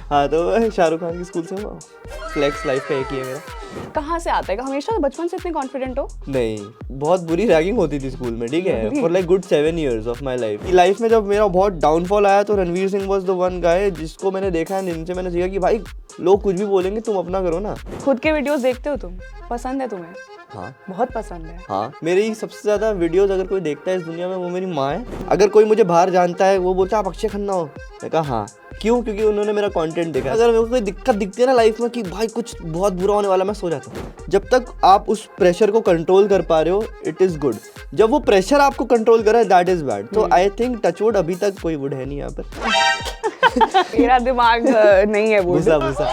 हाँ तो शाहरुख खान के स्कूल से हूँ। फ्लेक्स लाइफ का एक ही है मेरा। कहाँ से आता है? हमेशा बचपन से इतने कॉन्फिडेंट हो? नहीं, बहुत बुरी रैगिंग होती थी स्कूल में, ठीक है, Really? For like good 7 years of my life में जब मेरा बहुत डाउनफॉल आया तो Ranveer Singh was the one guy जिसको मैंने देखा है, जिनसे मैंने सीखा कि भाई लोग कुछ भी बोलेंगे तुम अपना करो ना। खुद के वीडियोस देखते हो तुम? पसंद है तुम्हें? हाँ बहुत पसंद है। हाँ, मेरी सबसे ज्यादा वीडियोस अगर कोई देखता है इस दुनिया में वो मेरी माँ है। अगर कोई मुझे बाहर जानता है वो बोलता है आप अक्षय खन्ना हो, मैं कहा हाँ। क्यों? क्योंकि उन्होंने मेरा कंटेंट देखा। अगर मेरे को कोई दिक्कत दिखती है ना लाइफ में कि भाई कुछ बहुत बुरा होने वाला, मैं सो जाता हूँ। जब तक आप उस प्रेशर को कंट्रोल कर पा रहे हो इट इज गुड। जब वो प्रेशर आपको कंट्रोल कर रहा है दैट इज बैड। तो आई थिंक टचवुड अभी तक कोई वुड है नहीं यहाँ पर। मेरा दिमाग नहीं है वो। भूसा भूसा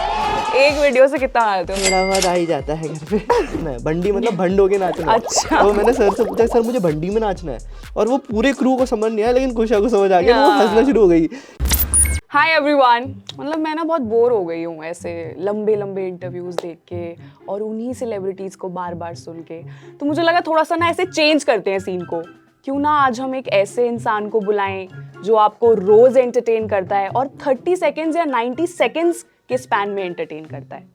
एक वीडियो से कितना आते हो? मेरा आवाज आ ही जाता है घर पे। मैं भंडी मतलब भंड होके नाचना। अच्छा। तो मैंने सर से पूछा सर मुझे भंडी में नाचना है, और वो पूरे क्रू को समझ नहीं आया लेकिन कुशा को समझ आ गया, वो हंसना शुरू हो गई। हाय एवरीवन, मतलब मैं ना बहुत बोर हो गई हूँ ऐसे लंबे लंबे इंटरव्यूज देख के और उन्हीं सेलिब्रिटीज़ को बार बार सुन के। तो मुझे लगा थोड़ा सा ना ऐसे चेंज करते हैं सीन को। क्यों ना आज हम एक ऐसे इंसान को बुलाएं जो आपको रोज़ एंटरटेन करता है और 30 सेकेंड्स या 90 सेकेंड्स के स्पैन में एंटरटेन करता है।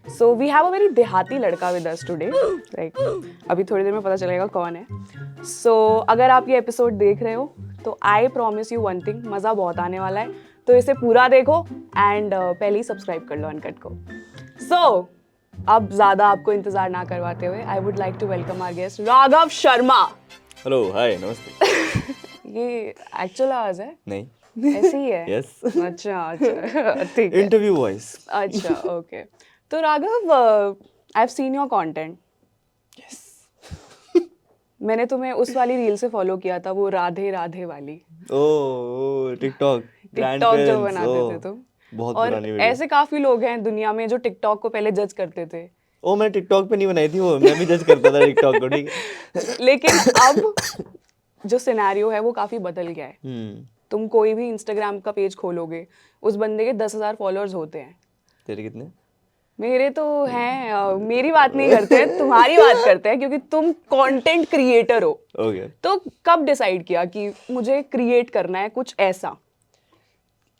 So we have a very देहाती लड़का विद अस टुडे। लाइक अभी थोड़ी देर में पता चलेगा कौन है। सो अगर आप ये एपिसोड देख रहे हो तो I promise you one thing, मज़ा बहुत आने वाला है। तो इसे पूरा देखो एंड पहले ही सब्सक्राइब कर लो अनकट को। सो अब ज़्यादा आपको इंतज़ार ना करवाते हुए I would like to welcome our guest Raghav Sharma. Hello hi नमस्ते। ये एक्चुअल आवाज़ है? नहीं ऐसी ही है? यस अच्छा ठीक है। Interview voice. अच्छा ओके। तो Raghav I have seen your content. मैंने तुम्हें उस वाली रील से फॉलो किया था, वो राधे राधे वाली। ओ टिकटॉक जो बनाते थे तुम। बहुत और पुरानी वीडियो। ऐसे काफी लोग हैं दुनिया में जो टिकटॉक को पहले जज करते थे। ओ मैं टिकटॉक पे नहीं बनाई थी वो, मैं भी जज करता था टिकटॉक को, ठीक है। लेकिन अब जो सिनेरियो है वो काफी बदल गया है। तुम कोई भी इंस्टाग्राम का पेज खोलोगे उस बंदे के 10,000 फॉलोअर्स होते हैं। तेरे कितने? मेरे तो हैं। मेरी बात नहीं करते हैं, तुम्हारी बात करते हैं क्योंकि तुम कंटेंट क्रिएटर हो। ओके। तो कब डिसाइड किया कि मुझे क्रिएट करना है कुछ ऐसा?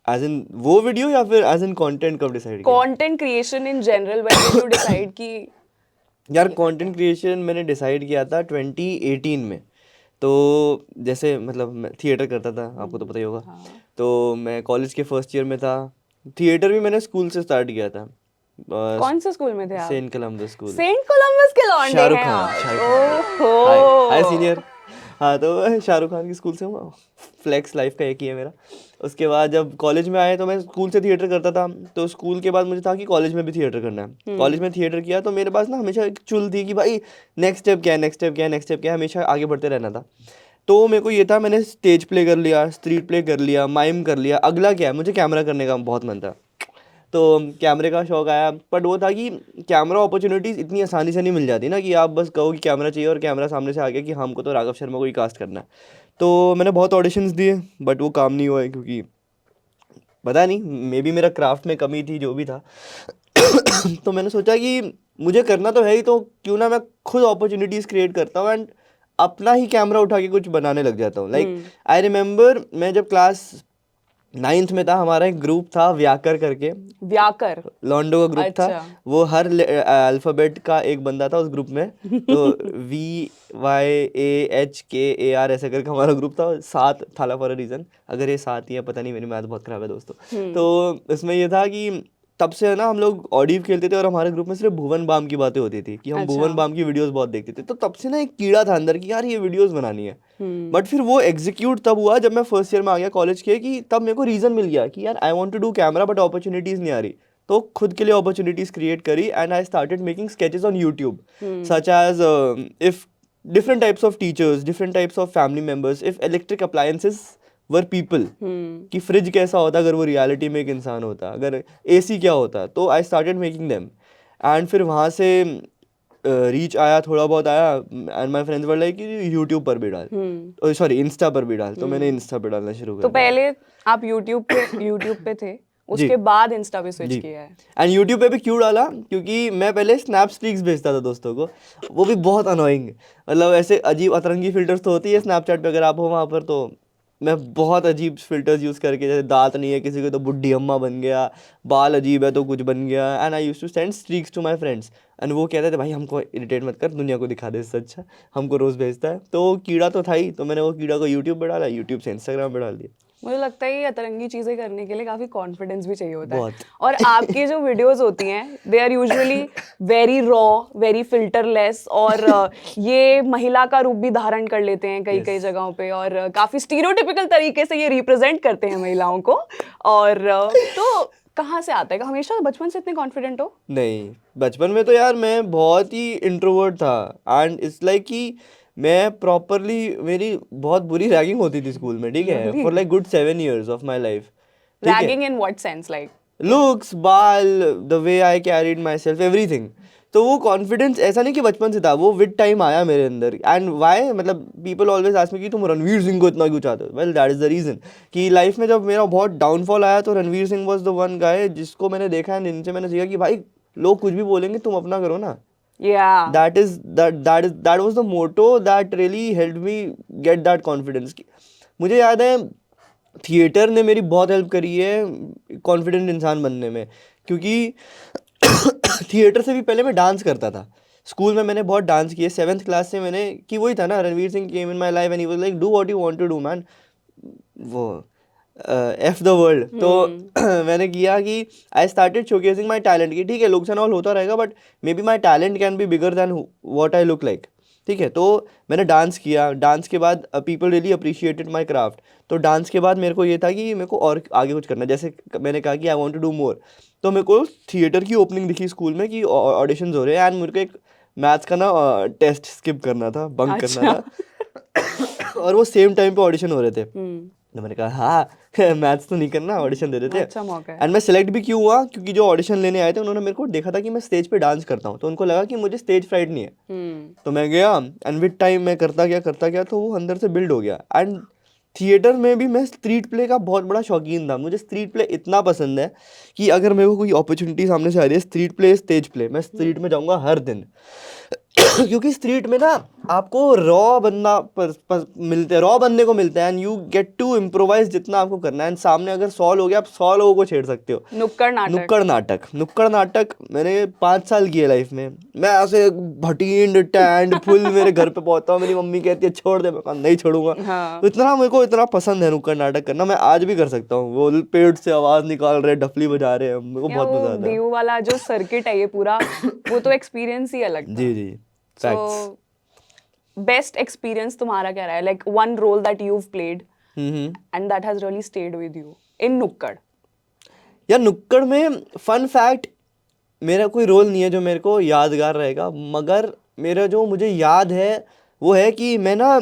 एज इन वो वीडियो या फिर एज इन कंटेंट कब डिसाइड किया? Content creation in general, when did you decide कि यार कंटेंट क्रिएशन मैंने डिसाइड किया था 2018 में। तो जैसे मतलब मैं थिएटर करता था, आपको तो पता ही होगा। हाँ। तो मैं कॉलेज के फर्स्ट ईयर में था। थिएटर भी मैंने स्कूल से स्टार्ट किया था। कौन से स्कूल में थे आप? Saint Columbus school. Saint Columbus के लौंडे शाहरुख हैं खान, आप। शाहरुख ओहो। Hi senior. हाँ तो शाहरुख खान के स्कूल से हूँ। फ्लेक्स लाइफ का एक ही है मेरा। उसके बाद जब कॉलेज में आए तो मैं स्कूल से थिएटर करता था, तो स्कूल के बाद मुझे था कि कॉलेज में भी थिएटर करना है। कॉलेज में थिएटर किया तो मेरे पास ना हमेशा एक चुल थी कि भाई नेक्स्ट स्टेप क्या है, नेक्स्ट स्टेप क्या है, नेक्स्ट स्टेप क्या है, हमेशा आगे बढ़ते रहना था। तो मेरे को ये था, मैंने स्टेज प्ले कर लिया, स्ट्रीट प्ले कर लिया, माइम कर लिया, अगला क्या है, मुझे कैमरा करने का बहुत मन था। तो कैमरे का शौक आया, बट वो था कि कैमरा अपॉर्चुनिटीज़ इतनी आसानी से नहीं मिल जाती ना कि आप बस कहो कि कैमरा चाहिए और कैमरा सामने से आ गया कि हमको तो राघव शर्मा को ही कास्ट करना है। तो मैंने बहुत ऑडिशंस दिए बट वो काम नहीं हुआ है, क्योंकि पता नहीं मे बी मेरा क्राफ्ट में कमी थी, जो भी था। तो मैंने सोचा कि मुझे करना तो है ही, तो क्यों ना मैं खुद अपॉर्चुनिटीज़ क्रिएट करता हूँ एंड अपना ही कैमरा उठा के कुछ बनाने लग जाता हूँ। लाइक आई रिमेंबर मैं जब क्लास 9th में था, हमारा एक ग्रुप था व्याकर करके। व्याकर लॉन्डो का ग्रुप अच्छा। था। वो हर अल्फ़ाबेट का एक बंदा था उस ग्रुप में। तो VYAHKAR ऐसे करके हमारा ग्रुप था। 7 था फॉर अ रीज़न। अगर ये 7 ही है पता नहीं, मेरी मैथ बहुत ख़राब है दोस्तों। तो इसमें ये था कि तब से है ना हम लोग ऑडिव खेलते थे और हमारे ग्रुप में सिर्फ भुवन बाम की बातें होती थी कि हम भुवन बाम की वीडियोस बहुत देखते थे। तो तब से ना एक कीड़ा था अंदर कि यार ये वीडियोस बनानी है। बट फिर वो एग्जीक्यूट तब हुआ जब मैं फर्स्ट ईयर में आ गया कॉलेज के, कि तब मेरे को रीज़न मिल गया कि यार I want to do camera but opportunities नहीं आ रही। तो खुद के लिए अपॉर्चुनिटीज़ क्रिएट करी and I started making sketches on YouTube, such as if different types of teachers, different types of family members, if electric appliances were people, कि fridge कैसा होता अगर वो रियलिटी में एक इंसान होता, अगर एसी क्या होता। तो आई स्टार्टेड मेकिंग देम एंड फिर वहाँ से रीच आया, थोड़ा बहुत आया and my friends were like कि यूट्यूब पर भी डाल, सॉरी इंस्टा पर भी डाल। तो मैंने इंस्टा पर डालना शुरू कर तो दिया। पहले आप यूट्यूब पे थे, उसके बाद इंस्टा पे स्विच किया है। एंड यूट्यूब पे भी क्यों डाला, क्योंकि मैं पहले स्नैप स्ट्रीक्स भेजता था दोस्तों को, वो भी बहुत अनोइंग, मतलब ऐसे अजीब अतरंगी फिल्टर्स तो होती है स्नैपचैट पे, अगर आप हो वहाँ पर तो मैं बहुत अजीब फिल्टर्स यूज़ करके, जैसे दांत नहीं है किसी को तो बुड्ढी अम्मा बन गया, बाल अजीब है तो कुछ बन गया, and I use to send streaks to my friends, एंड वो कहते थे भाई हमको इरिटेट मत कर, दुनिया को दिखा दे, इससे अच्छा हमको रोज़ भेजता है। तो कीड़ा तो था ही, तो मैंने वो कीड़ा को यूट्यूब पे डाला, यूट्यूब से इंस्टाग्राम पे डाल दिया। मुझे लगता है ये अतरंगी चीजें करने के लिए काफी कॉन्फिडेंस भी चाहिए होता है। बहुत। और आपकी जो वीडियोस होती हैं they are usually very raw, very filterless, और ये महिला का रूप भी धारण कर लेते हैं कई कई जगहों पे, और काफी स्टीरियोटिपिकल तरीके से ये रिप्रेजेंट करते हैं महिलाओं को। और तो कहाँ से आता है? हमेशा बचपन से इतने कॉन्फिडेंट हो? नहीं, बचपन में तो यार मैं बहुत ही इंट्रोवर्ट था, एंड इट्स लाइक कि मैं प्रॉपरली, मेरी बहुत बुरी रैगिंग होती थी स्कूल में, ठीक है, for like good 7 years of my life. Ragging in what sense? Like looks, बाल, the way I carried myself, everything. तो वो कॉन्फिडेंस ऐसा नहीं कि बचपन से था, वो विद टाइम आया मेरे अंदर। एंड वाई, मतलब पीपल ऑलवेज आस्क मी कि तुम रणवीर सिंह को इतना क्यों चाहते हो? Well that is the reason कि लाइफ में जब मेरा बहुत डाउनफॉल आया तो Ranveer Singh was the one guy जिसको मैंने देखा है, जिनसे मैंने सीखा कि भाई लोग कुछ भी बोलेंगे, तुम अपना करो ना। yeah, that was the motto that really helped me get that confidence। मुझे याद है थिएटर ने मेरी बहुत हेल्प करी है कॉन्फिडेंट इंसान बनने में, क्योंकि थिएटर से भी पहले मैं डांस करता था। स्कूल में मैंने बहुत डांस किया, 7th क्लास से मैंने, कि वही था ना, Ranveer Singh came in my life and he was like do what you want to do man, वो एफ द वर्ल्ड। तो मैंने किया कि I started showcasing my talent, की ठीक है लुक्स एंड ऑल होता रहेगा but maybe my talent can be bigger than what I look like, ठीक है। तो मैंने डांस किया, डांस के बाद people really appreciated my craft. तो डांस के बाद मेरे को ये था कि मेरे को और आगे कुछ करना है, जैसे मैंने कहा कि I want to do more. तो मेरे को थिएटर की ओपनिंग दिखी स्कूल में कि ऑडिशंस हो रहे हैं, एंड मेरे को एक मैथ्स का ना टेस्ट स्किप करना था, बंक करना था और वो सेम टाइम पे ऑडिशन हो रहे थे। तो मैंने कहा हाँ मैथ्स तो नहीं करना, ऑडिशन दे देते। अच्छा मौका है। एंड मैं सेलेक्ट भी क्यों हुआ, क्योंकि जो ऑडिशन लेने आए थे उन्होंने मेरे को देखा था कि मैं स्टेज पे डांस करता हूँ, तो उनको लगा कि मुझे स्टेज फ्राइट नहीं है। तो मैं गया एंड विद टाइम मैं करता गया तो वो अंदर से बिल्ड हो गया। एंड थिएटर में भी मैं स्ट्रीट प्ले का बहुत बड़ा शौकीन था। मुझे स्ट्रीट प्ले इतना पसंद है कि अगर मेरे को कोई अपॉर्चुनिटी सामने से आ रही है, स्ट्रीट प्ले, स्टेज प्ले, मैं स्ट्रीट में जाऊँगा हर दिन क्योंकि स्ट्रीट में ना आपको रॉ बनने को मिलता है, and you get to improvise जितना आपको करना है। एंड सामने अगर 100 लोग हैं, आप 100 लोगों को छेड़ सकते हो। नुक्कड़ नाटक मैंने 5 साल किए लाइफ में। मैं ऐसे भटींड टैंड फुल मेरे घर पे पहुंचता हूँ, मेरी मम्मी कहती है छोड़ दे, मैं कहा नहीं छोड़ूंगा। हाँ। तो इतना मेरे को इतना पसंद है नुक्कड़ नाटक करना, मैं आज भी कर सकता हूँ। वो पेट से आवाज निकाल रहे, डफली बजा रहे हैं, मेरे को बहुत मजा आता है। दीव वाला जो सर्किट है ये पूरा, वो तो एक्सपीरियंस ही अलग था। जी So, बेस्ट एक्सपीरियंस तुम्हारा क्या रहा है? Like one role that you've played and that has really stayed with you in नुक्कड़। यार नुक्कड़ में फन फैक्ट, मेरा कोई रोल नहीं है जो मेरे को यादगार रहेगा, मगर मेरा जो मुझे याद है वो है कि मैं ना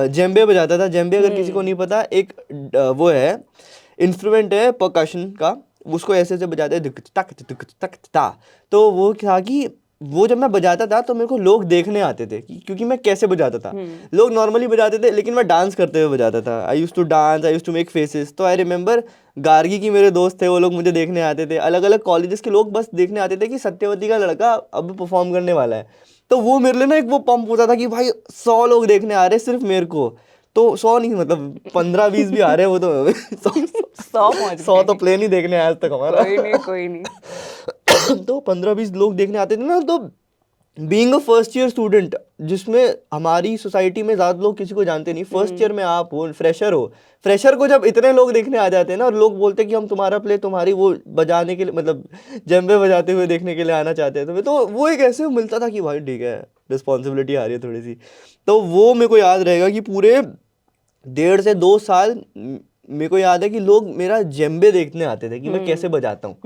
जेम्बे बजाता था। जेम्बे अगर किसी को नहीं पता, एक वो है इंस्ट्रूमेंट है परकशन का, उसको ऐसे ऐसे बजाते हैं तक ता। तो वो क्या कि वो जब मैं बजाता था तो मेरे को लोग देखने आते थे क्योंकि मैं कैसे बजाता था। लोग नॉर्मली बजाते थे लेकिन मैं डांस करते हुए बजाता था। I use to dance, I use to make faces. तो आई रिमेंबर गार्गी की मेरे दोस्त थे, वो लोग मुझे देखने आते थे। अलग अलग कॉलेजेस के लोग बस देखने आते थे कि सत्यवती का लड़का अब परफॉर्म करने वाला है। तो वो मेरे लिए ना एक वो पंप होता था कि भाई 100 लोग देखने आ रहे हैं सिर्फ मेरे को। तो 100 नहीं, मतलब 15-20 भी आ रहे हैं, वो तो 100 तो प्लेन ही देखने आया आज तक हमारा। कोई नहीं तो 15-20 लोग देखने आते थे ना। तो being a first year student, जिसमें हमारी सोसाइटी में ज़्यादा लोग किसी को जानते नहीं, फर्स्ट ईयर में आप हो, फ्रेशर को जब इतने लोग देखने आ जाते हैं ना, और लोग बोलते हैं कि हम तुम्हारा प्ले, तुम्हारी वो बजाने के लिए, मतलब जेम्बे बजाते हुए देखने के लिए आना चाहते हैं तुम्हें। तो वो एक ऐसे मिलता था कि भाई ठीक है, रिस्पॉन्सिबिलिटी आ रही है थोड़ी सी। तो वो मेरे को याद रहेगा कि पूरे 1.5 से 2 साल मेरे को याद है कि लोग मेरा जेम्बे देखने आते थे कि मैं कैसे बजाता हूँ।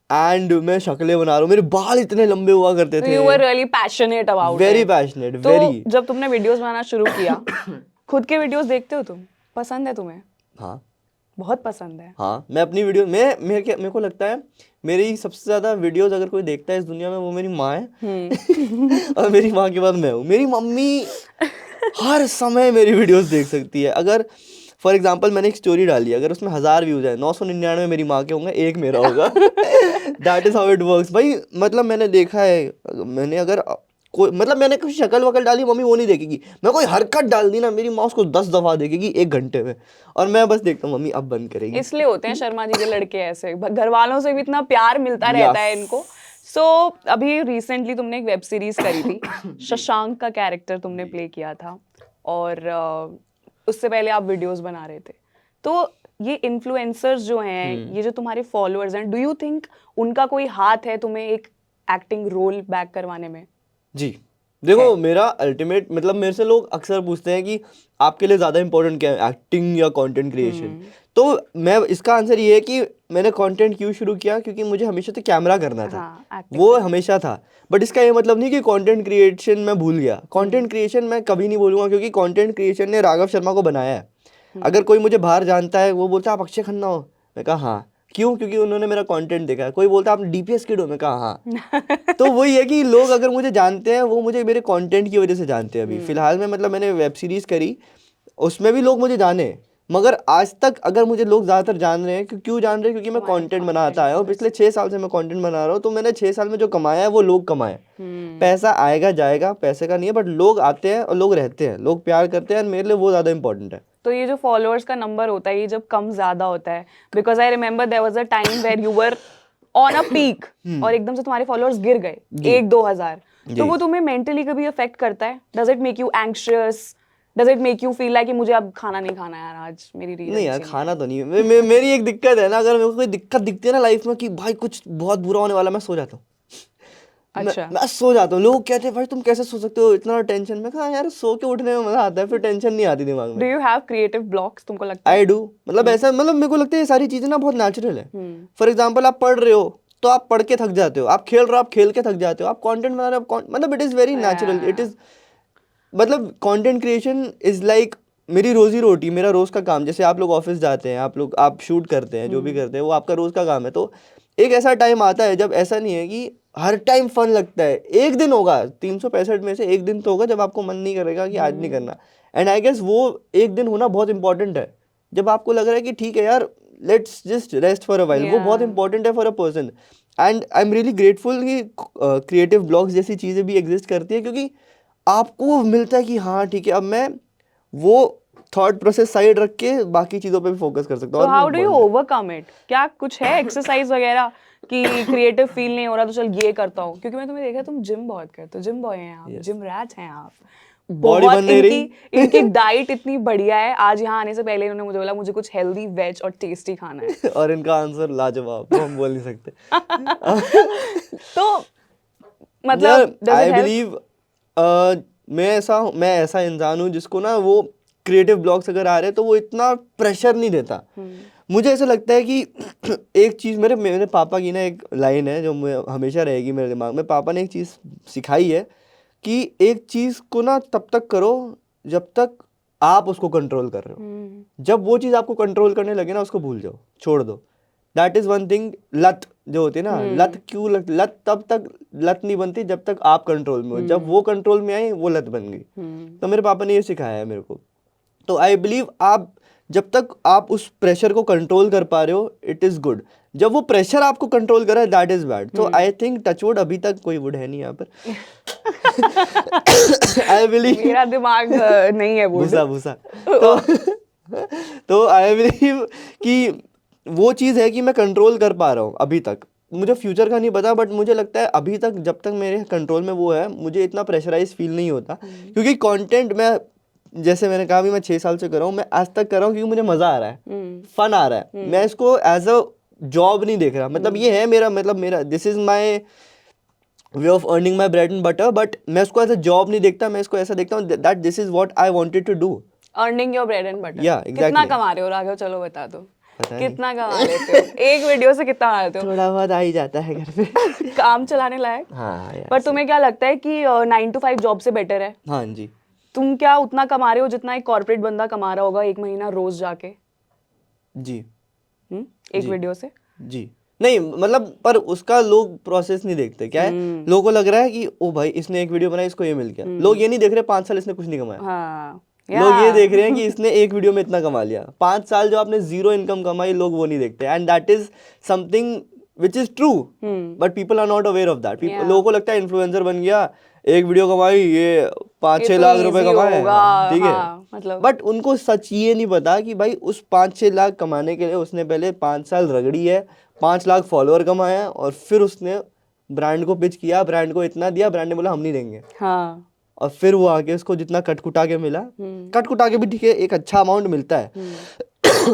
एंड मैं शक्लें बना रहा हूँ, मेरे बाल इतने लंबे हुआ करते थे। You were really passionate about Very it. passionate, तो very. जब तुमने वीडियोस बनाना शुरू किया, खुद के वीडियोस देखते हो तुम? पसंद है तुम्हें? हाँ, बहुत पसंद है। हाँ, मैं अपनी वीडियो मेरे को लगता है मेरी सबसे ज़्यादा वीडियोस अगर कोई देखता है इस दुनिया में, वो मेरी माँ है। और मेरी माँ के बाद मैं हूँ। मेरी मम्मी हर समय मेरी वीडियोस देख सकती है। अगर फॉर एग्जाम्पल मैंने एक स्टोरी डाली, अगर उसमें 1000 व्यूज़ है, 999 मेरी माँ के होंगे, एक मेरा होगा। That is how it works भाई। मतलब मैंने देखा है, मैंने अगर कोई मतलब मैंने कुछ शक्ल वकल डाली मम्मी वो नहीं देखेगी, मैं कोई हरकत डाल दी ना मेरी माँ उसको 10 दफा देखेगी 1 घंटे में, और मैं बस देखता हूँ मम्मी अब बंद करेगी। इसलिए होते हैं शर्मा जी के लड़के ऐसे, घर वालों से भी इतना प्यार मिलता रहता है इनको। सो अभी रिसेंटली तुमने एक वेब सीरीज करी थी, शशांक का कैरेक्टर तुमने प्ले किया था, और उससे पहले आप वीडियोस बना रहे थे। तो ये इन्फ्लुएंसर्स जो हैं, ये जो तुम्हारे फॉलोअर्स हैं, डू यू थिंक उनका कोई हाथ है तुम्हें एक एक्टिंग रोल बैक करवाने में? जी देखो मेरा अल्टीमेट मतलब मेरे से लोग अक्सर पूछते हैं कि आपके लिए ज़्यादा इंपॉर्टेंट क्या है, एक्टिंग या कंटेंट क्रिएशन? तो मैं इसका आंसर ये है कि मैंने कंटेंट क्यों शुरू किया, क्योंकि मुझे हमेशा से कैमरा करना था। हाँ, वो हमेशा था, बट इसका ये मतलब नहीं कि कंटेंट क्रिएशन मैं भूल गया। कंटेंट क्रिएशन मैं कभी नहीं भूलूंगा, क्योंकि कंटेंट क्रिएशन ने राघव शर्मा को बनाया है। अगर कोई मुझे बाहर जानता है वो बोलता है आप अक्षय खन्ना हो, मैं कहा हाँ। क्यों? क्योंकि उन्होंने मेरा कंटेंट देखा है। कोई बोलता है आप डीपीएस किड हो, मैं कहा हाँ। तो वही है कि लोग अगर मुझे जानते हैं वो मुझे मेरे कंटेंट की वजह से जानते हैं। अभी फिलहाल में मतलब मैंने वेब सीरीज करी, उसमें भी लोग मुझे जाने, मगर आज तक अगर मुझे लोग ज़्यादातर जान रहे हैं क्यों जान रहे हैं, क्योंकि मैं कंटेंट बनाता आया हूँ। पिछले 6 साल से मैं कंटेंट बना रहा हूँ, तो मैंने 6 साल में जो कमाया है वो लोग कमाए। पैसा आएगा जाएगा, पैसे का नहीं है, बट लोग आते हैं और लोग रहते हैं, लोग प्यार करते हैं, और मेरे लिए वो ज़्यादा इंपॉर्टेंट है। तो ये जो फॉलोअर्स का नंबर होता है, ये जब कम ज्यादा होता है, because I remember there was a time where you were on a peak और एकदम से तुम्हारे फॉलोअर्स गिर गए 1-2 हजार, तो वो तुम्हें मेंटली कभी अफेक्ट करता है? Does it make you anxious? Does it make you feel like कि मुझे अब खाना नहीं खाना यार, आज मेरी रील नहीं यार, खाना तो नहीं है। मेरी एक दिक्कत है ना, अगर मेरे को कोई दिक्कत दिखती है ना लाइफ में कि भाई कुछ बहुत बुरा होने वाला, मैं सो जाता हूँ। अच्छा। मैं सो जाता हूँ। लोग कहते हैं भाई तुम कैसे सो सकते हो, इतना टेंशन में। कहा यार सो के उठने में मजा आता है, फिर टेंशन नहीं आती दिमाग डू में। यू हैव क्रिएटिव ब्लॉक्स, तुमको लगता है? आई डू, मतलब ऐसा, मतलब मेरे को लगता है ये सारी चीजें ना बहुत नेचुरल है। फॉर एग्जाम्पल आप पढ़ रहे हो तो आप पढ़ के थक जाते हो, आप खेल रहे हो आप खेल के थक जाते हो, आप कंटेंट बना रहे हो मतलब it is very natural. It is मतलब कंटेंट क्रिएशन इज लाइक मेरी रोजी रोटी, मेरा रोज का काम। जैसे आप लोग ऑफिस जाते हैं, आप शूट करते हैं, जो भी करते हैं वो आपका रोज का काम है। तो एक ऐसा टाइम आता है जब ऐसा नहीं है कि हर टाइम फन लगता है। एक दिन होगा 365 में से एक दिन तो होगा जब आपको मन नहीं करेगा कि आज नहीं करना। एंड आई गेस वो एक दिन होना बहुत इंपॉर्टेंट है, जब आपको लग रहा है कि ठीक है यार let's just rest for a while. वो बहुत इंपॉर्टेंट है for a person. And I am really grateful कि क्रिएटिव ब्लॉग्स जैसी चीज़ें भी एग्जिस्ट करती है, क्योंकि आपको मिलता है कि हाँ ठीक है अब मैं वो थॉट प्रोसेस साइड रख के बाकी चीज़ों पे भी फोकस कर सकता हूँ। So how do you overcome it? क्या कुछ है एक्सरसाइज वगैरह कि क्रिएटिव फील नहीं हो रहा तो चल ये करता हूँ? क्योंकि मैं तुम्हें देखा तुम जिम बहुत करते हो, जिम बॉय हैं आप, जिम रैट हैं आप। बॉडी बन नहीं रही। इनकी डाइट इतनी बढ़िया है। आज यहाँ आने से पहले इन्होंने मुझे बोला मुझे कुछ हेल्दी वेज और टेस्टी खाना है। और इनका आंसर लाजवाब, वो हम बोल नहीं सकते। तो मतलब does I it help? Believe मैं ऐसा इंसान हूँ जिसको ना वो क्रिएटिव ब्लॉग्स अगर आ रहे हैं तो वो इतना प्रेशर नहीं देता। मुझे ऐसा लगता है कि एक चीज़ मेरे पापा की ना एक लाइन है जो हमेशा रहेगी मेरे दिमाग में। पापा ने एक चीज़ सिखाई है कि एक चीज़ को ना तब तक करो जब तक आप उसको कंट्रोल कर रहे हो। जब वो चीज़ आपको कंट्रोल करने लगे ना उसको भूल जाओ, छोड़ दो। That is one thing. लत जो होती है ना, लत क्यों लत तब तक लत नहीं बनती जब तक आप कंट्रोल में हो। जब वो कंट्रोल में आई वो लत बन गई। तो मेरे पापा ने ये सिखाया है मेरे को। तो आई बिलीव आप जब तक आप उस प्रेशर को कंट्रोल कर पा रहे हो इट इज़ गुड। जब वो प्रेशर आपको कंट्रोल कर रहा है दैट इज़ बैड। तो आई थिंक टचवुड अभी तक कोई वुड है नहीं यहाँ पर। आई बिलीव मेरा दिमाग नहीं है भूसा तो आई बिलीव कि वो चीज़ है कि मैं कंट्रोल कर पा रहा हूँ अभी तक। मुझे फ्यूचर का नहीं पता, बट मुझे लगता है अभी तक जब तक मेरे कंट्रोल में वो है मुझे इतना प्रेशराइज फील नहीं होता। क्योंकि कंटेंट मैं जैसे मैंने कहा भी मैं 6 साल से कर रहा हूँ, मैं आज तक कर रहा हूँ क्योंकि मुझे मज़ा आ रहा है, फन आ रहा है। मैं इसको एज अ जॉब नहीं देख रहा। मतलब ये है मेरा this is my way of earning my bread and butter, but मैं इसको एज अ जॉब नहीं देखता। मैं इसको ऐसा देखता हूँ that this is what I wanted to do. Earning your bread and butter. Yeah, exactly. कितना कमा रहे हो राघव, चलो बता दो। पता नहीं। कितना कमा लेते हो एक वीडियो से? कितना कमा लेते हो? थोड़ा बहुत आ ही जाता है घर पे। काम चलाने लायक। हाँ यार। पर तुम्हें क्या लगता है कि 9 to 5 जॉब से बेटर है? हाँ जी। तुम क्या उतना कमा रहे हो जितना एक कॉर्पोरेट बंदा कमा रहा होगा एक महीना रोज जाके? जी। एक वीडियो से? जी नहीं मतलब, पर उसका लोग प्रोसेस नहीं देखते। क्या है, लोगों को लग रहा है कि ओ भाई इसने एक वीडियो बनाई इसको ये मिल गया। लोग ये नहीं देख रहे 5 साल इसने कुछ नहीं कमाया। हाँ, लोग ये देख रहे हैं कि इसने एक वीडियो में इतना कमा लिया। 5 साल जो आपने जीरो इनकम कमाई लोग वो नहीं देखते। And that is something which is true, but people are not aware of that. लोगों को लगता है इन्फ्लुएंसर बन गया, एक वीडियो कमाई, ये 5-6 लाख रुपए कमाए, ठीक है. मतलब बट उनको सच ये नहीं पता कि भाई उस 5-6 लाख कमाने के लिए उसने पहले 5 साल रगड़ी है, 5 लाख फॉलोअर कमाए हैं, और फिर उसने ब्रांड को पिच किया, ब्रांड को इतना दिया, ब्रांड ने बोला हम नहीं देंगे. हाँ. और फिर वो आगे उसको जितना कटकुटा के मिला, कटकुटा के भी ठीक है, एक अच्छा अमाउंट मिलता है,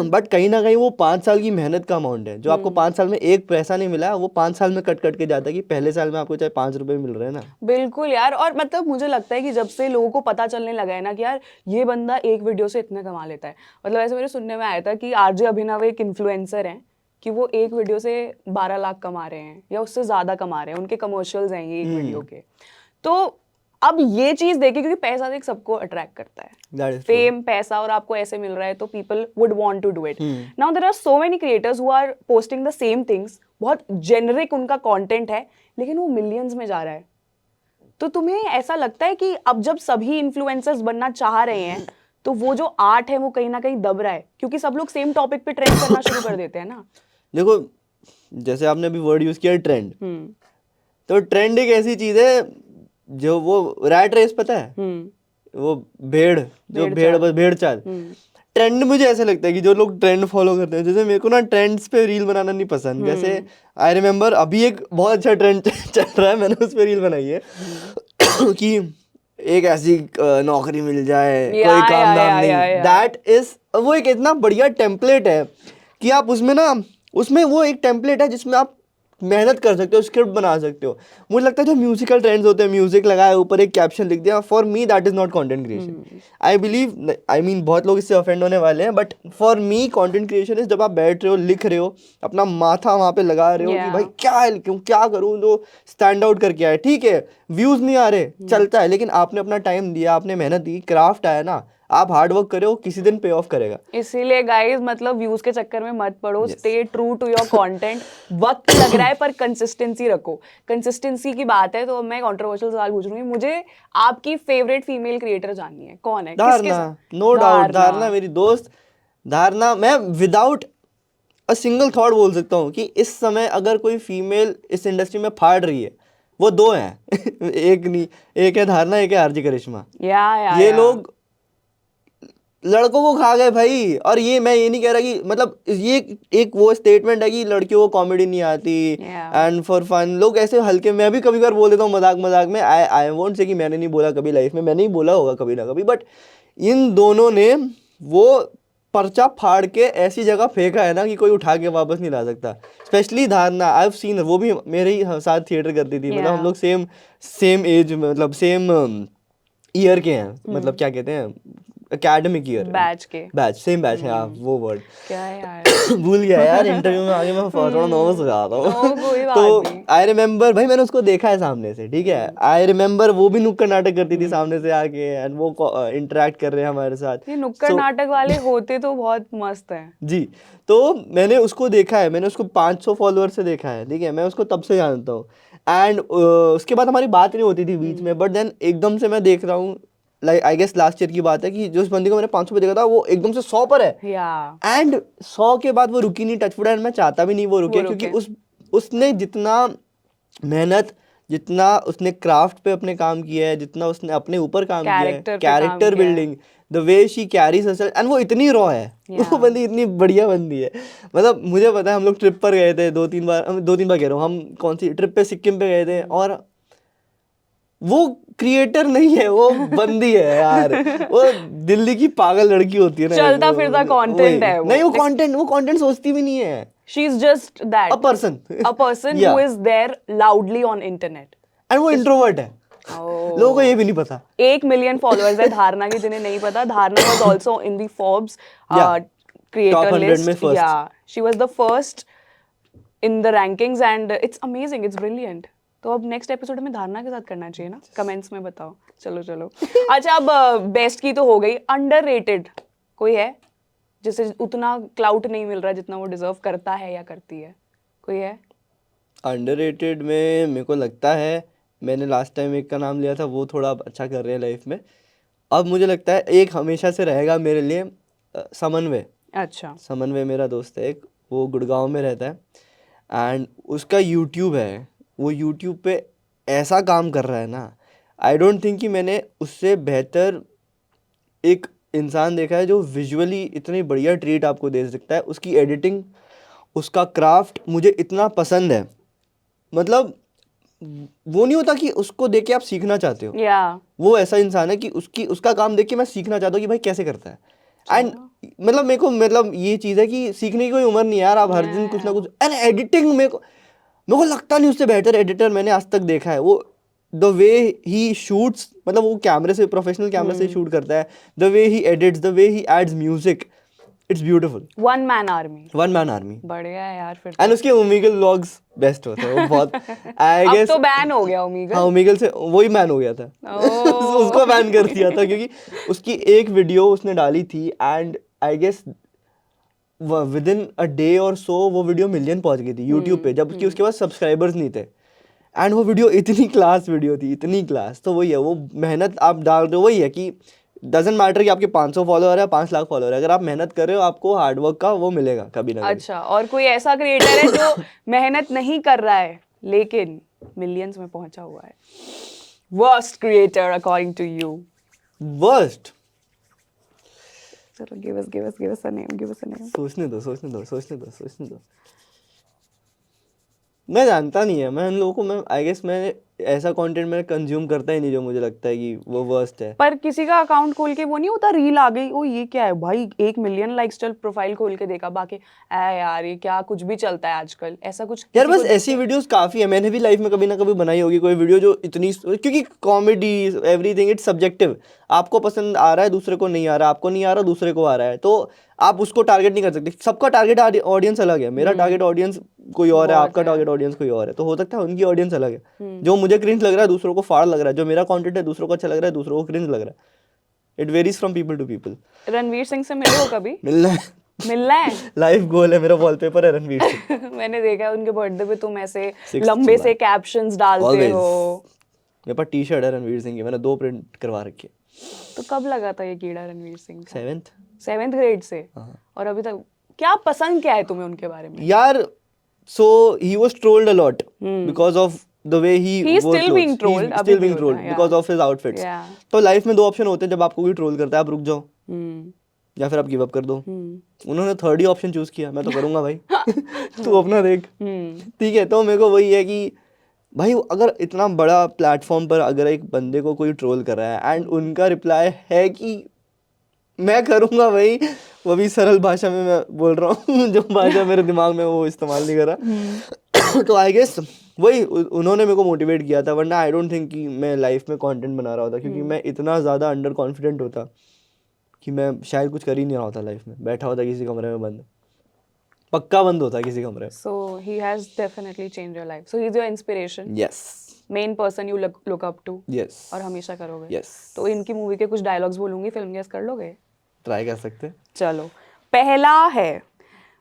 बट कहीं ना कहीं वो 5 साल की मेहनत का अमाउंट है. जो आपको 5 साल में एक पैसा नहीं मिला, वो 5 साल में कट कट के जाता है कि पहले साल में आपको चाहे 5 रुपए मिल रहे हैं ना. बिल्कुल यार. और मतलब मुझे लगता है कि जब से लोगों को पता चलने लगा है ना कि यार ये बंदा एक वीडियो से इतना कमा लेता है, मतलब ऐसे मेरे सुनने में आया था कि आरजे अभिनव एक इन्फ्लुएंसर हैं कि वो एक वीडियो से 12 लाख कमा रहे हैं या उससे ज्यादा कमा रहे हैं, उनके कमर्शियल्स हैं ये एक वीडियो के. तो अब ये चीज देखिए, क्योंकि पैसा देख सबको अट्रैक्ट करता है, फेम, पैसा, और आपको ऐसे मिल रहा है तो people would want to do it. Now there are so many creators who are posting the same things, बहुत जेनरिक उनका कंटेंट है, लेकिन वो मिलियंस में जा रहा है. तो तुम्हें ऐसा लगता है कि अब जब सभी इन्फ्लुएंसर्स बनना चाह रहे हैं तो वो जो आर्ट है वो कहीं ना कहीं दब रहा है, क्योंकि सब लोग सेम टॉपिक पे ट्रेंड करना शुरू कर देते हैं ना. देखो, जैसे आपने अभी वर्ड यूज किया ट्रेंड, तो ट्रेंड एक ऐसी चीज है जो वो रैट रेस, पता है, वो भेड़ चाल. ट्रेंड मुझे ऐसा लगता है कि जो लोग ट्रेंड फॉलो करते हैं, जैसे मेरे को ना ट्रेंड्स पे रील बनाना नहीं पसंद. जैसे आई रिमेम्बर अभी एक बहुत अच्छा ट्रेंड चल रहा है, मैंने उस पे रील बनाई है कि एक ऐसी नौकरी मिल जाए, कोई काम धाम नहीं. दैट इज, वो एक इतना बढ़िया टेम्पलेट है कि आप उसमें वो एक टेम्पलेट है जिसमें आप मेहनत कर सकते हो, स्क्रिप्ट बना सकते हो. मुझे लगता है जो म्यूजिकल ट्रेंड्स होते हैं, म्यूजिक लगाया, ऊपर एक कैप्शन लिख दिया, for me that is not content creation. I believe, I mean बहुत लोग इससे ऑफेंड होने वाले हैं, but for me content creation is जब आप बैठ रहे हो, लिख रहे हो, अपना माथा वहाँ पे लगा रहे हो कि भाई क्या लिखूं, क्या करूँ जो स्टैंड आउट करके आए. ठीक है, व्यूज नहीं आ रहे, चलता है, लेकिन आपने अपना टाइम दिया, आपने मेहनत दी, क्राफ्ट आया ना, आप हार्ड वर्क करे हो, किसी दिन पे ऑफ करेगा. इसीलिए गाइस, मतलब व्यूज के चक्कर में मत पड़ो, stay true to your content. वक्त लग रहा है पर कंसिस्टेंसी रखो. कंसिस्टेंसी की बात है तो मैं कंट्रोवर्शियल सवाल पूछ रही हूँ, मुझे आपकी फेवरेट फीमेल क्रिएटर जाननी है, कौन है? धारणा, नो डाउट, धारणा मेरी दोस्त. धारणा, मैं विदाउट अ सिंगल थॉट बोल सकता हूँ कि इस समय अगर कोई फीमेल इस इंडस्ट्री में फाड़ रही है, वो 2 हैं. एक नहीं, एक है धारणा, एक है आरजे करिश्मा. ये लोग लड़कों को खा गए भाई. और ये मैं ये नहीं कह रहा कि, मतलब ये एक वो स्टेटमेंट है कि लड़कियों को कॉमेडी नहीं आती एंड फॉर फन लोग ऐसे हल्के, मैं भी कभी बार बोल देता हूँ मजाक मजाक में. आई वोंट से कि मैंने नहीं बोला कभी लाइफ में, मैंने ही बोला होगा कभी ना कभी, बट इन दोनों ने वो पर्चा फाड़ के ऐसी जगह फेंका है ना कि कोई उठा के वापस नहीं ला सकता. स्पेशली धारणा, आई हैव सीन, वो भी मेरे ही साथ थिएटर करती थी. मतलब हम लोग सेम एज में, मतलब सेम ईयर के हैं, मतलब क्या कहते हैं, academic year, batch same batch है. आप वो वर्ड क्या है यार भूल गया यार, इंटरव्यू में आगे मैं थोड़ा नर्वस हो जाता हूँ. तो आई रिमेम्बर भाई, मैंने उसको देखा है सामने से, ठीक है. आई रिमेम्बर वो भी नुक्कड़ नाटक करती थी सामने से आके, एंड वो इंटरेक्ट कर रहे हैं हमारे साथ. ये नुक्कड़ नाटक वाले होते तो बहुत मस्त है जी. तो मैंने उसको देखा है, मैंने उसको 500 फॉलोअर से देखा है, ठीक है. मैं उसको तब से जानता हूँ, एंड उसके बाद हमारी बात नहीं होती थी बीच में, बट देन एकदम से मैं देख रहा हूँ, like I guess last year की बात है, कि जो उस बंदी को मैंने 500 पे देखा था वो एकदम से 100 पर है. एंड 100 के बाद वो रुकी नहीं, टच वुड, एंड मैं चाहता भी नहीं वो रुके, क्योंकि उसने जितना मेहनत, जितना उसने क्राफ्ट पे अपने काम किया है, जितना उसने अपने ऊपर काम किया है, character building, the way she carries herself, and वो इतनी रॉ है. वो बंदी इतनी बढ़िया बंदी है. मतलब मुझे पता है, हम लोग ट्रिप पर गए थे 2-3 बार कह रहा हूँ, हम कौन सी ट्रिप पे, सिक्किम पे गए थे, और वो क्रिएटर नहीं है, वो बंदी है यार. वो दिल्ली की पागल लड़की होती है ना, चलता फिरता कंटेंट है वो. नहीं, वो कंटेंट सोचती भी नहीं है. She is just that, a person who is there loudly on internet. And वो इंट्रोवर्ट है. लोगों को ये भी नहीं पता. 1 मिलियन फॉलोअर्स है धारणा की, जिन्हें नहीं पता. धारणा was also in the Forbes creator list. Yeah, she was the first in the rankings, and it's amazing, it's brilliant. तो अब नेक्स्ट एपिसोड में धारणा के साथ करना चाहिए ना, कमेंट्स में बताओ. चलो अच्छा, अब बेस्ट की तो हो गई. अंडररेटेड कोई है जिसे उतना क्लाउट नहीं मिल रहा जितना वो डिजर्व करता है या करती है? कोई है अंडररेटेड में? मेरे को लगता है, मैंने लास्ट टाइम एक का नाम लिया था, वो थोड़ा अच्छा कर रहे हैं लाइफ में. अब मुझे लगता है एक हमेशा से रहेगा मेरे लिए, समन्वय. अच्छा, समन्वय मेरा दोस्त है एक, वो गुड़गांव में रहता है. एंड उसका यूट्यूब है, वो यूट्यूब पे ऐसा काम कर रहा है ना, आई डोंट थिंक कि मैंने उससे बेहतर एक इंसान देखा है जो विजुअली इतनी बढ़िया ट्रीट आपको दे सकता है। उसकी एडिटिंग, उसका क्राफ्ट मुझे इतना पसंद है, मतलब वो नहीं होता कि उसको देख के आप सीखना चाहते हो, या वो ऐसा इंसान है कि उसका काम देख के मैं सीखना चाहता हूँ कि भाई कैसे करता है। एंड मतलब मेरे को मतलब ये चीज़ है कि सीखने की कोई उम्र नहीं है यार, आप हर दिन कुछ ना कुछ। एंड एडिटिंग मेरे को लगता नहीं उससे बेहतर एडिटर मैंने आज तक देखा है। वो द वे ही शूट्स, मतलब वो कैमरे से, प्रोफेशनल कैमरे से शूट करता है, the way he edits, the way he adds music, it's beautiful. One man army, one man army. बढ़िया है यार फिर एंड उसके ओमेगल व्लॉग्स बेस्ट होते हैं, वो बहुत आई अब गेस। तो बैन हो गया हाँ, ओमेगल। ओमेगल से वही बैन हो गया था। ओह। उसको बैन कर दिया था क्योंकि उसकी एक वीडियो उसने डाली थी and I guess within a day और सो वो वीडियो मिलियन पहुंच गई थी यूट्यूब पे, जबकि उसके पास सब्सक्राइबर्स नहीं थे। एंड वो वीडियो इतनी क्लास वीडियो थी, इतनी क्लास। तो वही है, वो मेहनत आप डाल रहे हो, वही है कि डजेंट मैटर कि आपके 500 फॉलोअर है, 5 लाख फॉलोअर है, अगर आप मेहनत कर रहे हो आपको हार्डवर्क का वो मिलेगा कभी ना कभी। अच्छा, और कोई ऐसा क्रिएटर है जो मेहनत नहीं कर रहा है लेकिन मिलियंस में पहुंचा हुआ है? Worst creator according to you? Worst, चलो गिव अस अ नेम। सोचने दो। मैं जानता नहीं है, मैं इन लोगों को, मैं आई गेस मैं ऐसा कंटेंट मैं कंज्यूम करता ही नहीं जो मुझे लगता है कि वो वर्स्ट है। पर किसी का अकाउंट खोल के वो नहीं होता, रील आ गई, ओ ये क्या है भाई, 1 मिलियन लाइक्स, चल प्रोफाइल खोल के देखा, बाकी यार ये क्या कुछ भी चलता है आजकल, ऐसा कुछ यार किसी बस को ऐसी वीडियोस काफी है, मैंने भी लाइफ में कभी ना कभी बनाई होगी कोई वीडियो जो इतनी, क्योंकि कॉमेडी एवरीथिंग इट्स सब्जेक्टिव। आपको पसंद आ रहा है, दूसरे को नहीं आ रहा, आपको नहीं आ रहा, दूसरे को आ रहा है, तो आप उसको टारगेट नहीं कर सकते। सबका टारगेट ऑडियंस अलग है, मेरा टारगेट ऑडियंस कोई और है, बहुत आपका है। टारगेट ऑडियंस कोई और है, तो हो सकता है उनकी ऑडियंस अलग है। जो मुझे क्रिंज लग रहा है दूसरों को फाड़ लग रहा है, जो मेरा कंटेंट है दूसरों को अच्छा लग रहा है, दूसरों को क्रिंज लग रहा है। It varies from people to people. Ranveer Singh से मिले हो कभी? मिलना है, मिलना है। लाइफ गोल है मेरा, वॉलपेपर है रणवीर से। मैंने देखा है उनके बर्थडे पे तुम ऐसे 6th लंबे से जुलाई। कैप्शंस डालते Always. हो। मेरे पास टी शर्ट है रणवीर सिंह की, मैंने 2 प्रिंट करवा रखी है। तो कब लगा था ये कीड़ा रणवीर सिंह का? 7th। 7th ग्रेड से? हाँ। और अभी तक क्या पसंद क्या है तुम्हें उनके बारे में? यार so he was trolled a lot because of the way he He's wore still clothes. being trolled, He's अभी still भी being होता trolled है, because yeah. of his outfits. Yeah. तो लाइफ में 2 ऑप्शन होते हैं जब आपको कोई ट्रोल करता है, आप रुक जाओ हम्म या फिर आप गिव अप कर दो। उन्होंने 3rd ही ऑप्शन चूज किया, मैं तो करूंगा भाई। तू अपना देख, ठीक है। तो मेरे को वही है कि भाई अगर इतना बड़ा प्लेटफॉर्म पर अगर एक बंदे को कोई ट्रोल कर रहा है एंड उनका रिप्लाई है कि मैं करूंगा भाई, वो भी सरल भाषा में मैं बोल रहा हूँ, जो भाषा मेरे दिमाग में वो इस्तेमाल नहीं कर रहा। तो आई गेस वही उन्होंने मेरे को मोटिवेट किया था, वरना आई डोंट थिंक कि मैं लाइफ में कंटेंट बना रहा होता, क्योंकि मैं इतना ज़्यादा अंडर कॉन्फिडेंट होता कि मैं शायद कुछ कर ही नहीं रहा होता लाइफ में, बैठा होता किसी कमरे में बंद, पक्का बंद होता किसी कमरे में। So he has definitely changed your life. So he's your inspiration. Yes Main person you look up to. Yes और हमेशा करोगे। यस, तो इनकी मूवी के कुछ डायलॉग्स बोलूंगी, फिल्म गेस कर लोगे? ट्राई कर सकते हैं। चलो, पहला है,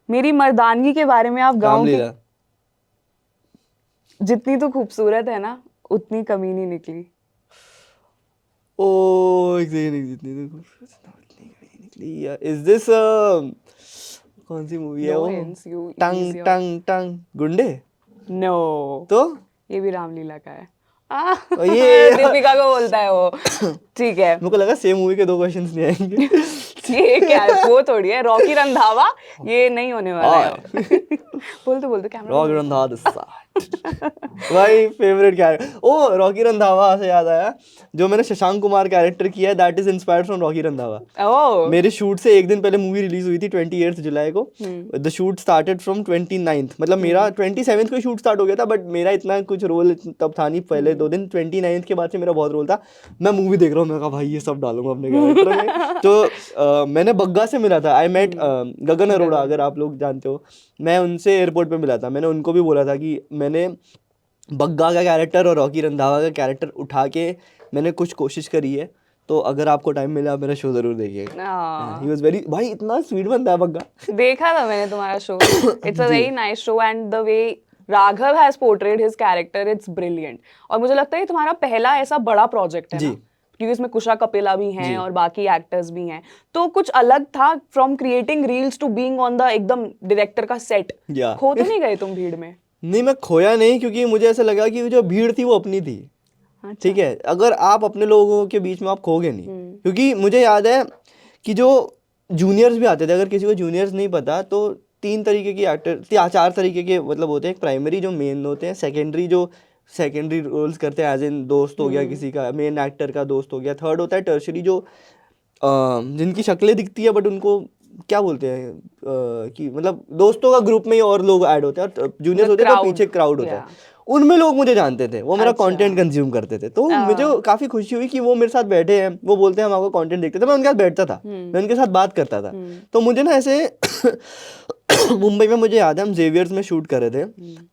मेरी मर्दानगी के बारे में आप गाँव की, रामलीला। जितनी तो खूबसूरत है ना उतनी कमी नहीं निकली। ओ एक सेकंड, जितनी तो निकली यार, इज दिस कौन सी मूवी है No वो? hints, you use tongue your- टंग टंग गुंडे। No. तो ये भी रामलीला का है। और ये दीपिका को बोलता है वो। ठीक है। मेरे को लगा सेम मूवी के 2 क्वेश्चंस नहीं आएंगे। ये क्या है, वो थोड़ी है रॉकी रंधावा, ये नहीं होने वाला है। बोल दो कैमरा। रॉकी रंधावा भाई फेवरेट कैरेक्टर। ओ रॉकी रंधावा से याद आया, जो मैंने शशांक कुमार कैरेक्टर किया है that is inspired from Rocky Randhawa. Oh, मेरे शूट से एक दिन पहले मूवी रिलीज हुई थी 28 जुलाई को। The shoot started from 29th, मतलब मेरा 27th को शूट स्टार्ट हो गया था, बट मेरा इतना कुछ रोल तब था नहीं पहले 2 दिन। 29th के बाद से मेरा बहुत रोल था। मैं मूवी देख रहा हूँ, मैं कहा भाई ये सब डालूंगा अपने कैरेक्टर में। तो मैंने बग्गा से मिला था, आई मेट गगन अरोड़ा, अगर आप लोग जानते हो। मैं उनसे एयरपोर्ट पे मिला था, मैंने उनको भी बोला था कि मैंने बग्गा का कैरेक्टर और रॉकी रंधावा का कैरेक्टर उठा के मैंने कुछ कोशिश करी है, तो अगर आपको टाइम मिले आप मेरा शो जरूर देखिएगा। ही वाज वेरी, भाई इतना स्वीट बंदा है बग्गा। देखा था मैंने तुम्हारा show. It's a very nice show and the way Raghav has portrayed his character, it's brilliant. और मुझे लगता है ये तुम्हारा पहला ऐसा बड़ा प्रोजेक्ट है जी, ना? क्योंकि इसमें कुशा कपिला भी जी। हैं और बाकी एक्टर्स भी हैं, तो कुछ अलग था from creating reels to being on the एकदम डायरेक्टर का सेट। या खो तो नहीं गए तुम भीड़ में? नहीं, मैं खोया नहीं, क्योंकि मुझे ऐसा लगा कि जो भीड़ थी वो अपनी थी। अच्छा। ठीक है, अगर आप अपने लोगों के बीच में आप खोगे नहीं, हम्म। क्योंकि मुझे याद है कि जो जूनियर्स भी आते थे, अगर किसी को जूनियर्स नहीं पता तो 3 तरीके की एक्टर, 4 तरीके के मतलब होते हैं। एक प्राइमरी जो मेन होते हैं, सेकेंडरी जो सेकेंडरी रोल्स करते हैं, एज इन दोस्त हो गया किसी का, मेन एक्टर का दोस्त हो गया। थर्ड होता है टर्शरी, जो जिनकी शक्लें दिखती है बट उनको क्या बोलते हैं कि मतलब दोस्तों का ग्रुप में ही और लोग ऐड होते हैं, और जूनियर्स The होते हैं तो crowd, पीछे क्राउड होता है। yeah. उनमें लोग मुझे जानते थे, वो मेरा अच्छा। कंटेंट कंज्यूम करते थे, तो मुझे काफ़ी खुशी हुई कि वो मेरे साथ बैठे हैं, वो बोलते हैं हम आपका कंटेंट देखते थे। मैं उनके साथ बैठता था, मैं उनके साथ बात करता था। तो मुझे ना ऐसे मुंबई में मुझे याद है हम जेवियर्स में शूट कर रहे थे,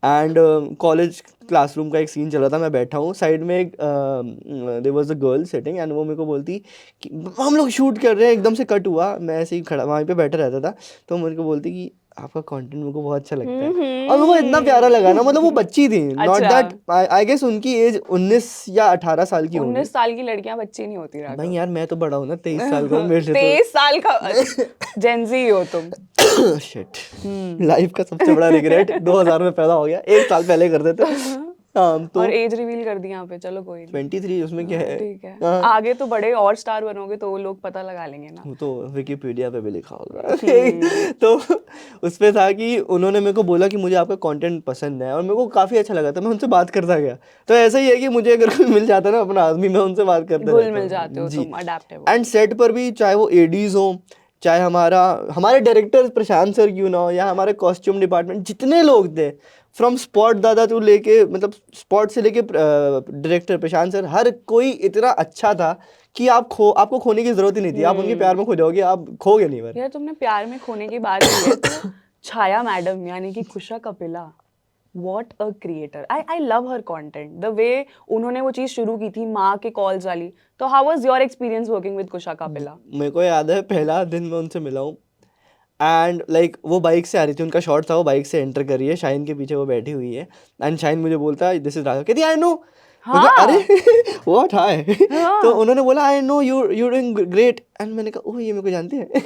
एंड कॉलेज क्लासरूम का एक सीन चल रहा था। मैं बैठा हूँ साइड में, एक there was a girl sitting, and वो मेरे को बोलती कि हम लोग शूट कर रहे हैं, एकदम से कट हुआ, मैं ऐसे ही खड़ा वहीं पे बैठा रहता था, तो मेरे को बोलती कि आपका कंटेंट मेरे को बहुत अच्छा लगता है। और मेरे को इतना प्यारा लगा ना, मतलब वो बच्ची थी, नॉट अच्छा। दैट, आई गेस उनकी एज 19 या 18 साल की होगी। 19 साल की लड़कियां बच्ची नहीं होती राघव। भाई यार मैं तो बड़ा हूँ ना, 23 साल का हूँ, मेरे से 23 साल का जेंजी हो तुम। तो शिट, लाइफ का सबसे बड़ा रिग्रेट 2000 में पैदा हो गया, 1 साल पहले कर देते। हाँ तो और एज रिवील कर दी यहाँ पे, चलो कोई नहीं। 23, उसमें क्या है। ठीक है, हाँ। आगे तो बड़े और स्टार बनोगे तो वो लोग पता लगा लेंगे ना। वो तो विकिपीडिया पे भी लिखा होगा। तो उस पे था कि उन्होंने मेरे को बोला कि मुझे आपका कंटेंट पसंद है, और मेरे को काफ़ी अच्छा लगा था, मैं उनसे बात करता गया। तो ऐसा ही है कि मुझे अगर कोई मिल जाता ना अपना आदमी, मैं उनसे बात करता घुल रहता मिल हूँ। जाते हो जी। तुम, अडेप्टेबल। एंड सेट पर भी, चाहे वो एडीज हो, चाहे हमारे डायरेक्टर प्रशांत सर क्यों ना हो, या हमारे कॉस्ट्यूम डिपार्टमेंट, जितने लोग थे, फ्रॉम स्पॉट दादा तो लेके, मतलब स्पॉट से लेके डायरेक्टर प्रशांत सर, हर कोई इतना अच्छा था कि आपको खोने की जरूरत ही नहीं थी। आप उनके प्यार में खो जाओगे, आप खोगे नहीं। यार तुमने प्यार में खोने की बात की है, तो छाया मैडम यानी कि कुशा Kapila, What a creator. I love her content. The way उन्होंने वो चीज़ शुरू की थी माँ के कॉल्स वाली, तो how was your experience working with कुशा कपिला? मेरे को याद है पहला दिन मैं उनसे मिला हूँ, एंड लाइक वो बाइक से आ रही थी, उनका शॉट था, वो बाइक से एंटर कर रही है, शाइन के पीछे वो बैठी हुई है, एंड शाइन मुझे बोलता है दिस इज राघव, कहती आई नो। हाँ। अरे व्हाट, हाय। हाँ। तो उन्होंने बोला I know you doing great, and मैंने कहा ओह ये मेरे को जानते हैं।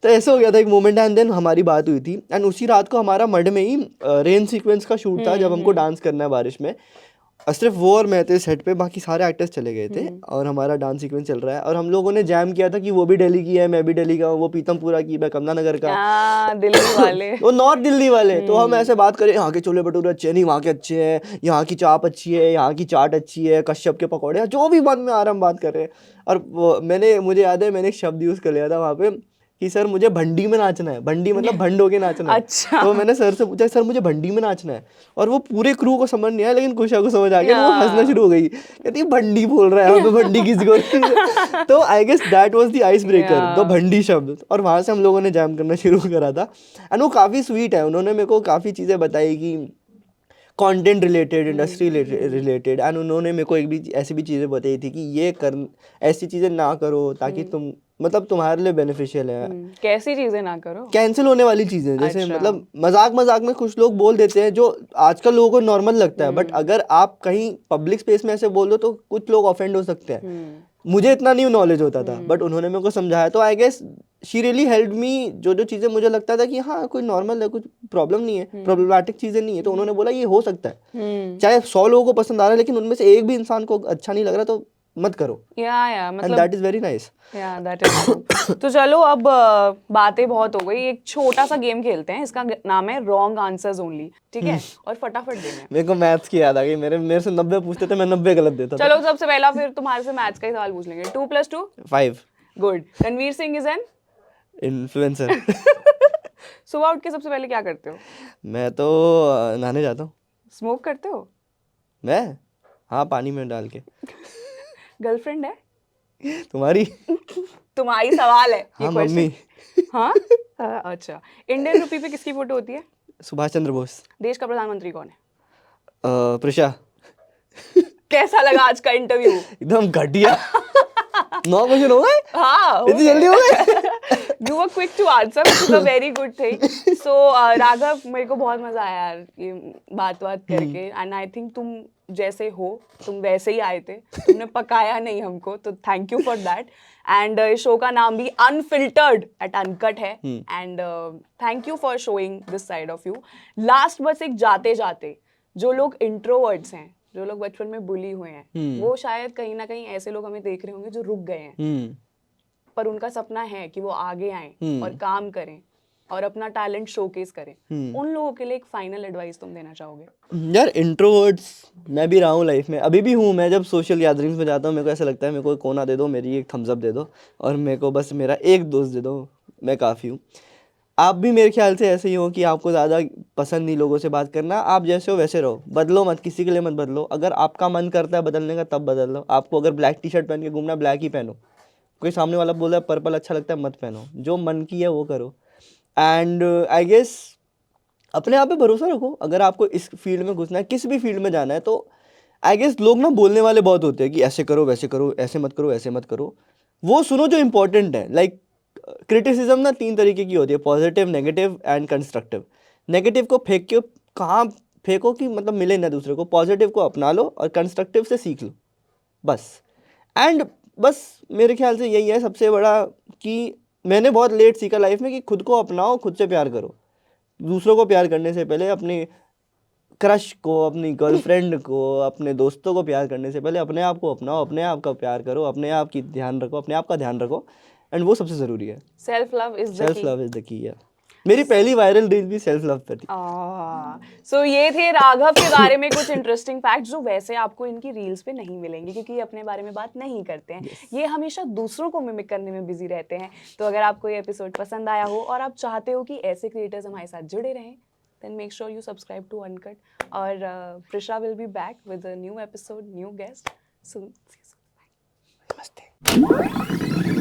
तो ऐसा हो गया था एक मोमेंट, एंड देन हमारी बात हुई थी, एंड उसी रात को हमारा मड में ही रेन सीक्वेंस का शूट था, जब हमको डांस करना है बारिश में। सिर्फ वो और मैं थे सेट पे, बाकी सारे एक्टर्स चले गए थे, और हमारा डांस सीक्वेंस चल रहा है, और हम लोगों ने जैम किया था कि वो भी दिल्ली की है, मैं भी दिल्ली का हूँ, वो पीतमपुरा की, मैं कमला नगर का। दिल्ली वाले। वो नॉर्थ दिल्ली वाले। तो हम ऐसे बात करें, यहाँ के छोले भटूरे अच्छे नहीं, वहाँ के अच्छे हैं, यहाँ की चाप अच्छी है, यहाँ की चाट अच्छी है, कश्यप के पकौड़े, जो भी मन में आ रहा हम बात कर रहे हैं। और मुझे याद है मैंने एक शब्द यूज़ कर लिया था वहाँ पे कि सर मुझे भंडी में नाचना है, भंडी मतलब भंड होके नाचना है। अच्छा। तो मैंने सर से पूछा सर मुझे भंडी में नाचना है, और वो पूरे क्रू को समझ नहीं आया, लेकिन कुशा को समझ आ गया, वो हंसना शुरू हो गई, कहती भंडी बोल रहा है यहाँ पे, भंडी किसी को। तो I guess that was the icebreaker, the भंडी शब्द, और वहाँ से हम लोगों ने जैम करना शुरू करा था। एंड वो काफ़ी स्वीट है, उन्होंने मेरे को काफ़ी चीज़ें बताई कि content related, industry related, and उन्होंने मेरे को एक भी ऐसी भी चीज़ें बताई थी कि ये कर, ऐसी चीज़ें ना करो ताकि तुम मतलब तुम्हारे लिए बेनिफिशियल है। कैसी चीजें ना करो? कैंसिल होने वाली चीज़ें, जैसे अच्छा। मतलब मजाक में कुछ लोग बोल देते हैं जो आजकल लोगों को नॉर्मल लगता है, बट अगर आप कहीं पब्लिक स्पेस में ऐसे बोल दो तो कुछ लोग ऑफेंड हो सकते हैं। मुझे इतना नहीं नॉलेज होता था, बट उन्होंने मेरे को समझाया, तो I guess she really help me. जो चीज़ें मुझे लगता था कि हाँ कोई नॉर्मल है, कुछ प्रॉब्लम नहीं है, प्रॉब्लमेटिक चीज़ें नहीं है, तो उन्होंने बोला ये हो सकता है, चाहे 100 लोगों को पसंद आ रहा है, लेकिन उनमें से एक भी इंसान को अच्छा नहीं लग रहा तो मत करो। या एंड मतलब दैट इज वेरी नाइस। या दैट इज। तो चलो अब बातें बहुत हो गई, एक छोटा सा गेम खेलते हैं, इसका नाम है रॉन्ग आंसर्स ओनली, ठीक है? और फटाफट देना है। मेरे को मैथ्स की याद आ गई, मेरे से 90 पूछते थे, मैं 90 गलत देता था। चलो सबसे पहला फिर तुम्हारे से मैथ्स का ही सवाल पूछ लेंगे। 2 + 2 5 good. Ranveer Singh is an influencer. सुबह उठ के सबसे पहले क्या करते हो? मैं तो नहाने जाता हूँ। स्मोक करते हो? मैं हाँ, पानी में डाल के। गर्लफ्रेंड है तुम्हारी? तुम्हारी सवाल है ये हाँ, क्वेश्चन। मम्मी। हाँ अच्छा। इंडियन रुपी पे किसकी फोटो होती है? सुभाष चंद्र बोस। देश का प्रधानमंत्री कौन है? प्रिशा। कैसा लगा आज का इंटरव्यू? एकदम घटिया। 9 क्वेश्चन हो गए? हाँ, इतनी जल्दी हो गए? You were quick to answer, which is a very good thing. So Raghav, मेरे को बहुत मजा आया यार ये बात करके, and I think तुम जैसे हो तुम वैसे ही आए थे, तुमने पकाया नहीं हमको, तो thank you for that. And show का नाम भी अनफिल्टर्ड एट अनकट है, and thank you for showing this side of you. Last बस एक जाते जाते, जो लोग इंट्रोवर्ट्स हैं, जो लोग बचपन में बुली हुए हैं, वो शायद कहीं ना कहीं ऐसे लोग हमें देख रहे होंगे जो रुक गए हैं, पर उनका सपना है कि वो आगे आएं और काम करें और अपना टैलेंट शोकेस करें. उन लोगों के लिए एक फाइनल एडवाइस तुम देना चाहोगे? यार इंट्रोवर्ट्स मैं भी रहा हूँ लाइफ में, अभी भी हूँ. मैं जब सोशल गैदरिंग्स में जाता हूँ मेरे को ऐसा लगता है मेरे को एक कोना दे दो, मेरी एक थम्स अप दे दो और मेरे को बस मेरा एक दोस्त दे दो, मैं काफ़ी हूँ. आप भी मेरे ख्याल से ऐसे ही हो कि आपको ज़्यादा पसंद नहीं लोगों से बात करना. आप जैसे हो वैसे रहो, बदलो मत, किसी के लिए मत बदलो. अगर आपका मन करता है बदलने का तब बदल लो. आपको अगर ब्लैक टी शर्ट पहन के घूमना, ब्लैक ही पहनो. कोई सामने वाला बोल रहा है पर्पल अच्छा लगता है, मत पहनो. जो मन की है वो करो. एंड आई गेस अपने आप पे भरोसा रखो. अगर आपको इस फील्ड में घुसना है, किसी भी फील्ड में जाना है, तो आई गेस लोग ना बोलने वाले बहुत होते हैं कि ऐसे करो वैसे करो, ऐसे मत करो ऐसे मत करो. वो सुनो जो इंपॉर्टेंट है. लाइक क्रिटिसिज्म ना 3 तरीके की होती है, positive, negative and constructive. Negative को फेंक के कहाँ फेंको कि मतलब मिले ना दूसरे को. पॉजिटिव को अपना लो और कंस्ट्रक्टिव से सीख लो बस. एंड बस मेरे ख्याल से यही है सबसे बड़ा, कि मैंने बहुत लेट सीखा लाइफ में कि खुद को अपनाओ, खुद से प्यार करो. दूसरों को प्यार करने से पहले, अपने क्रश को, अपनी गर्लफ्रेंड को, अपने दोस्तों को प्यार करने से पहले अपने आप को अपनाओ, अपने आप का प्यार करो, अपने आप की ध्यान रखो, अपने आप का ध्यान रखो. एंड वो सबसे ज़रूरी है. Self love is the self key. Love is the key. मेरी पहली वायरल रील भी सेल्फ लव पर थी. सो ये थे राघव के बारे में कुछ इंटरेस्टिंग फैक्ट्स जो वैसे आपको इनकी रील्स पे नहीं मिलेंगे, क्योंकि ये अपने बारे में बात नहीं करते हैं. ये हमेशा दूसरों को मिमिक करने में बिजी रहते हैं. तो अगर आपको ये एपिसोड पसंद आया हो और आप चाहते हो कि ऐसे क्रिएटर्स हमारे साथ जुड़े रहें, then make sure you subscribe to Uncut. और Prisha will be back with a new episode, new guest. So see you soon. Bye. नमस्ते.